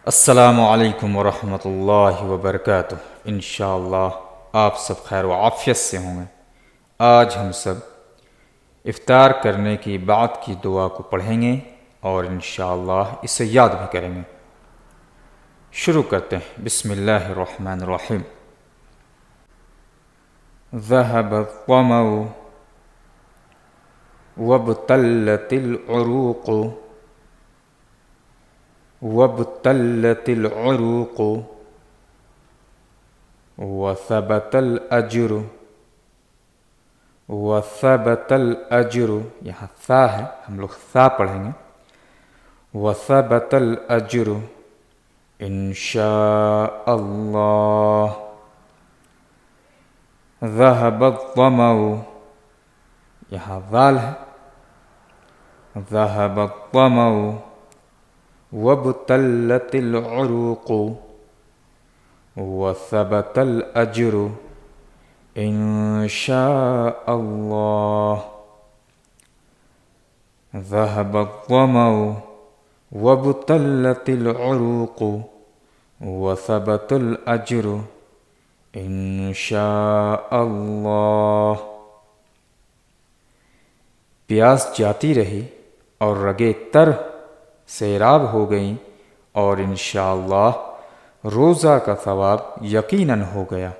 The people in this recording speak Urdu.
السلام علیکم ورحمۃ اللہ وبرکاتہ۔ انشاءاللہ آپ سب خیر و عافیت سے ہوں گے۔ آج ہم سب افطار کرنے کی بعد کی دعا کو پڑھیں گے اور انشاءاللہ اسے یاد بھی کریں گے۔ شروع کرتے ہیں۔ بسم اللہ الرحمن الرحیم۔ ذهب الظمأ وابتلت العروق وابتلت العروق وثبت الأجر وثبت الأجر، یہاں ثا ہے، ہم لوگ ثا پڑھیں گے۔ وثبت الأجر انشاء اللہ۔ ذهب الظمأ، یہاں ذال ہے۔ ذهب الظمأ وابتلت العروق وثبت الأجر إن شاء الله۔ ذهب الظمأ وابتلت العروق وثبت الأجر إن شاء الله۔ پیاس جاتی رہی اور رگیں تر سیراب ہو گئیں، اور انشاءاللہ روزہ کا ثواب یقیناً ہو گیا۔